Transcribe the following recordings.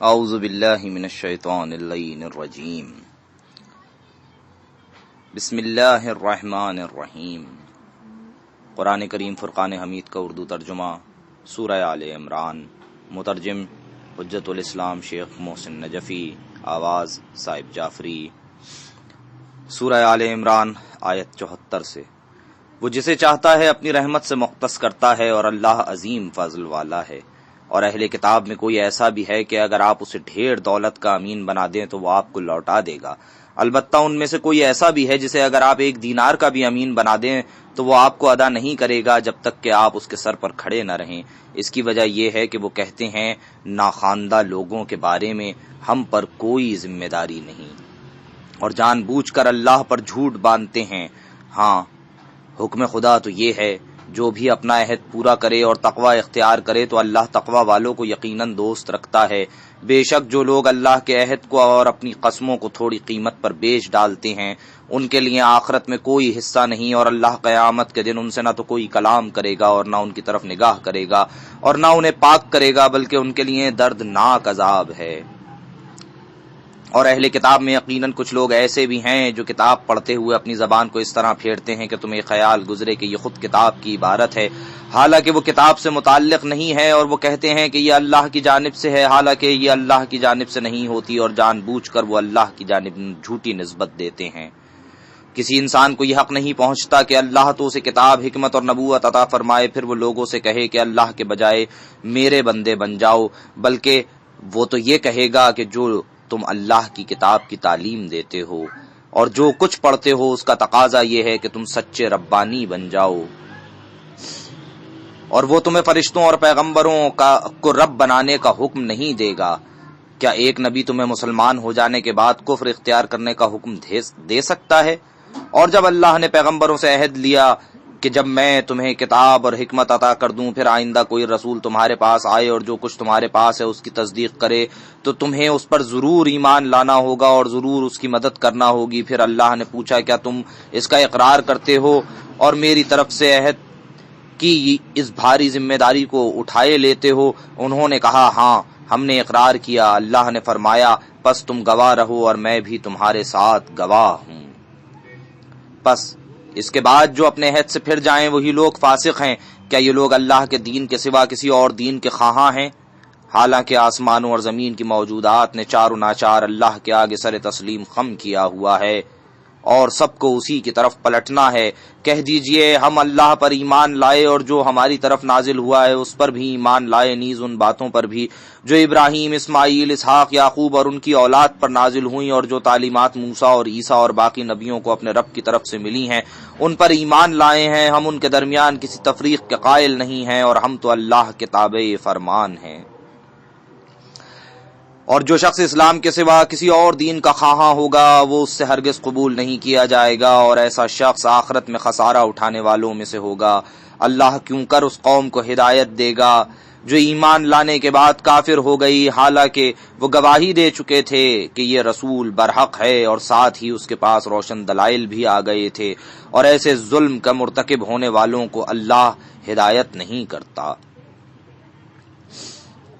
اعوذ باللہ من الشیطان اللعین الرجیم بسم اللہ الرحمن الرحیم۔ قرآن کریم فرقان حمید کا اردو ترجمہ سورہ آل عمران، مترجم حجت الاسلام شیخ محسن نجفی، آواز صاحب جعفری۔ سورہ آل عمران آیت 74 سے۔ وہ جسے چاہتا ہے اپنی رحمت سے مختص کرتا ہے، اور اللہ عظیم فضل والا ہے۔ اور اہل کتاب میں کوئی ایسا بھی ہے کہ اگر آپ اسے ڈھیر دولت کا امین بنا دیں تو وہ آپ کو لوٹا دے گا۔ البتہ ان میں سے کوئی ایسا بھی ہے جسے اگر آپ 1 دینار کا بھی امین بنا دیں تو وہ آپ کو ادا نہیں کرے گا جب تک کہ آپ اس کے سر پر کھڑے نہ رہیں۔ اس کی وجہ یہ ہے کہ وہ کہتے ہیں ناخواندہ لوگوں کے بارے میں ہم پر کوئی ذمہ داری نہیں، اور جان بوجھ کر اللہ پر جھوٹ باندھتے ہیں۔ ہاں، حکم خدا تو یہ ہے جو بھی اپنا عہد پورا کرے اور تقوی اختیار کرے تو اللہ تقوی والوں کو یقیناً دوست رکھتا ہے۔ بے شک جو لوگ اللہ کے عہد کو اور اپنی قسموں کو تھوڑی قیمت پر بیچ ڈالتے ہیں ان کے لیے آخرت میں کوئی حصہ نہیں، اور اللہ قیامت کے دن ان سے نہ تو کوئی کلام کرے گا اور نہ ان کی طرف نگاہ کرے گا اور نہ انہیں پاک کرے گا، بلکہ ان کے لیے دردناک عذاب ہے۔ اور اہل کتاب میں یقیناً کچھ لوگ ایسے بھی ہیں جو کتاب پڑھتے ہوئے اپنی زبان کو اس طرح پھیرتے ہیں کہ تمہیں خیال گزرے کہ یہ خود کتاب کی عبارت ہے، حالانکہ وہ کتاب سے متعلق نہیں ہے، اور وہ کہتے ہیں کہ یہ اللہ کی جانب سے ہے، حالانکہ یہ اللہ کی جانب سے نہیں ہوتی، اور جان بوجھ کر وہ اللہ کی جانب جھوٹی نسبت دیتے ہیں۔ کسی انسان کو یہ حق نہیں پہنچتا کہ اللہ تو اسے کتاب، حکمت اور نبوت عطا فرمائے، پھر وہ لوگوں سے کہے کہ اللہ کے بجائے میرے بندے بن جاؤ، بلکہ وہ تو یہ کہے گا کہ جو تم اللہ کی کتاب کی تعلیم دیتے ہو اور جو کچھ پڑھتے ہو اس کا تقاضا یہ ہے کہ تم سچے ربانی بن جاؤ، اور وہ تمہیں فرشتوں اور پیغمبروں کو رب بنانے کا حکم نہیں دے گا۔ کیا ایک نبی تمہیں مسلمان ہو جانے کے بعد کفر اختیار کرنے کا حکم دے سکتا ہے؟ اور جب اللہ نے پیغمبروں سے عہد لیا کہ جب میں تمہیں کتاب اور حکمت عطا کر دوں پھر آئندہ کوئی رسول تمہارے پاس آئے اور جو کچھ تمہارے پاس ہے اس کی تصدیق کرے تو تمہیں اس پر ضرور ایمان لانا ہوگا اور ضرور اس کی مدد کرنا ہوگی۔ پھر اللہ نے پوچھا کیا تم اس کا اقرار کرتے ہو اور میری طرف سے عہد کی اس بھاری ذمہ داری کو اٹھائے لیتے ہو؟ انہوں نے کہا ہاں، ہم نے اقرار کیا۔ اللہ نے فرمایا پس تم گواہ رہو اور میں بھی تمہارے ساتھ گواہ ہوں۔ پس اس کے بعد جو اپنے عہد سے پھر جائیں وہی لوگ فاسق ہیں۔ کیا یہ لوگ اللہ کے دین کے سوا کسی اور دین کے خواہاں ہیں؟ حالانکہ آسمانوں اور زمین کی موجودات نے چار و ناچار اللہ کے آگے سر تسلیم خم کیا ہوا ہے اور سب کو اسی کی طرف پلٹنا ہے۔ کہہ دیجئے ہم اللہ پر ایمان لائے اور جو ہماری طرف نازل ہوا ہے اس پر بھی ایمان لائے، نیز ان باتوں پر بھی جو ابراہیم، اسماعیل، اسحاق، یعقوب اور ان کی اولاد پر نازل ہوئیں، اور جو تعلیمات موسیٰ اور عیسیٰ اور باقی نبیوں کو اپنے رب کی طرف سے ملی ہیں ان پر ایمان لائے ہیں۔ ہم ان کے درمیان کسی تفریق کے قائل نہیں ہیں، اور ہم تو اللہ کے تابع فرمان ہیں۔ اور جو شخص اسلام کے سوا کسی اور دین کا خواہاں ہوگا وہ اس سے ہرگز قبول نہیں کیا جائے گا، اور ایسا شخص آخرت میں خسارہ اٹھانے والوں میں سے ہوگا۔ اللہ کیوں کر اس قوم کو ہدایت دے گا جو ایمان لانے کے بعد کافر ہو گئی، حالانکہ وہ گواہی دے چکے تھے کہ یہ رسول برحق ہے، اور ساتھ ہی اس کے پاس روشن دلائل بھی آ گئے تھے۔ اور ایسے ظلم کا مرتکب ہونے والوں کو اللہ ہدایت نہیں کرتا۔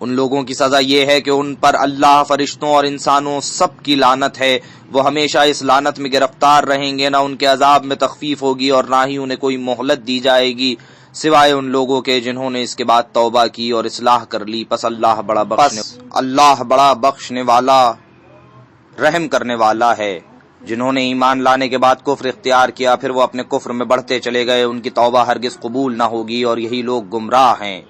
ان لوگوں کی سزا یہ ہے کہ ان پر اللہ، فرشتوں اور انسانوں سب کی لعنت ہے۔ وہ ہمیشہ اس لعنت میں گرفتار رہیں گے، نہ ان کے عذاب میں تخفیف ہوگی اور نہ ہی انہیں کوئی مہلت دی جائے گی سوائے ان لوگوں کے جنہوں نے اس کے بعد توبہ کی اور اصلاح کر لی۔ پس اللہ بڑا بخشنے والا، رحم کرنے والا ہے۔ جنہوں نے ایمان لانے کے بعد کفر اختیار کیا پھر وہ اپنے کفر میں بڑھتے چلے گئے، ان کی توبہ ہرگز قبول نہ ہوگی، اور یہی لوگ گمراہ ہیں۔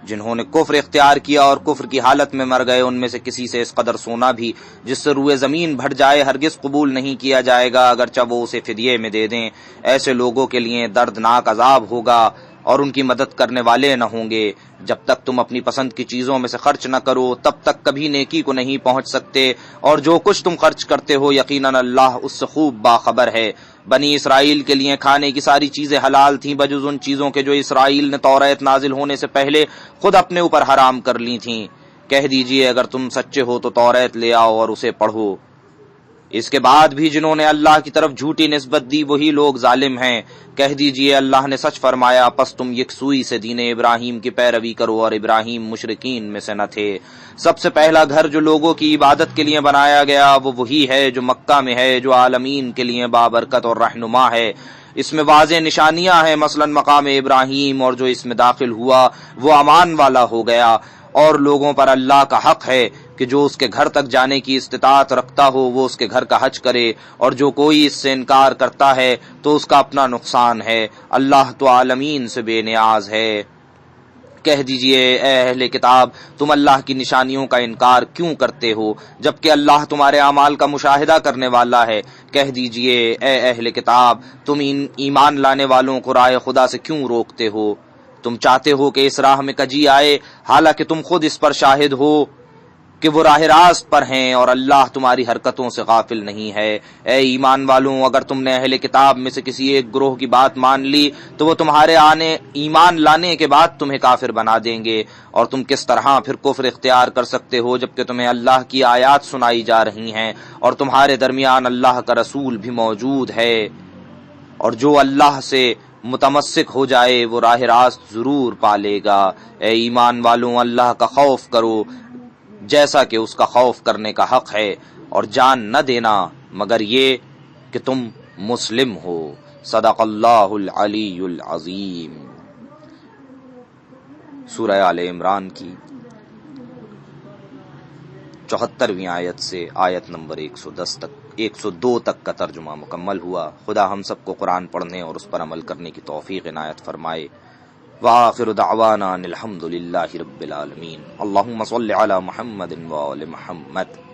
جنہوں نے کفر اختیار کیا اور کفر کی حالت میں مر گئے ان میں سے کسی سے اس قدر سونا بھی جس سے روئے زمین بھر جائے ہرگز قبول نہیں کیا جائے گا، اگرچہ وہ اسے فدیے میں دے دیں۔ ایسے لوگوں کے لیے دردناک عذاب ہوگا اور ان کی مدد کرنے والے نہ ہوں گے۔ جب تک تم اپنی پسند کی چیزوں میں سے خرچ نہ کرو تب تک کبھی نیکی کو نہیں پہنچ سکتے، اور جو کچھ تم خرچ کرتے ہو یقیناً اللہ اس سے خوب باخبر ہے۔ بنی اسرائیل کے لیے کھانے کی ساری چیزیں حلال تھیں بجز ان چیزوں کے جو اسرائیل نے توریت نازل ہونے سے پہلے خود اپنے اوپر حرام کر لی تھیں۔ کہہ دیجئے اگر تم سچے ہو تو توریت لے آؤ اور اسے پڑھو۔ اس کے بعد بھی جنہوں نے اللہ کی طرف جھوٹی نسبت دی وہی لوگ ظالم ہیں۔ کہہ دیجئے اللہ نے سچ فرمایا، پس تم یکسوئی سے دین ابراہیم کی پیروی کرو، اور ابراہیم مشرکین میں سے نہ تھے۔ سب سے پہلا گھر جو لوگوں کی عبادت کے لیے بنایا گیا وہ وہی ہے جو مکہ میں ہے، جو عالمین کے لیے بابرکت اور رہنما ہے۔ اس میں واضح نشانیاں ہیں، مثلا مقام ابراہیم، اور جو اس میں داخل ہوا وہ امان والا ہو گیا۔ اور لوگوں پر اللہ کا حق ہے کہ جو اس کے گھر تک جانے کی استطاعت رکھتا ہو وہ اس کے گھر کا حج کرے، اور جو کوئی اس سے انکار کرتا ہے تو اس کا اپنا نقصان ہے۔ اللہ تو عالمین سے بے نیاز ہے۔ کہہ دیجئے اے اہل کتاب، تم اللہ کی نشانیوں کا انکار کیوں کرتے ہو جبکہ اللہ تمہارے اعمال کا مشاہدہ کرنے والا ہے؟ کہہ دیجئے اے اہل کتاب، تم ایمان لانے والوں کو راہ خدا سے کیوں روکتے ہو؟ تم چاہتے ہو کہ اس راہ میں کجی آئے، حالانکہ تم خود اس پر شاہد ہو کہ وہ راہ راست پر ہیں، اور اللہ تمہاری حرکتوں سے غافل نہیں ہے۔ اے ایمان والوں، اگر تم نے اہل کتاب میں سے کسی ایک گروہ کی بات مان لی تو وہ تمہارے ایمان لانے کے بعد تمہیں کافر بنا دیں گے، اور تم کس طرح پھر کفر اختیار کر سکتے ہو جبکہ تمہیں اللہ کی آیات سنائی جا رہی ہیں اور تمہارے درمیان اللہ کا رسول بھی موجود ہے۔ اور جو اللہ سے متمسک ہو جائے وہ راہ راست ضرور پالے گا۔ اے ایمان والوں، اللہ کا خوف کرو جیسا کہ اس کا خوف کرنے کا حق ہے، اور جان نہ دینا مگر یہ کہ تم مسلم ہو۔ صدق اللہ العلی العظیم۔ سورہ آل عمران کی 74ویں آیت سے آیت نمبر 102 تک کا ترجمہ مکمل ہوا۔ خدا ہم سب کو قرآن پڑھنے اور اس پر عمل کرنے کی توفیق عنایت فرمائے۔ وآخر دعوانا الحمد للہ رب العالمین۔ اللہم صل علی محمد وآل محمد۔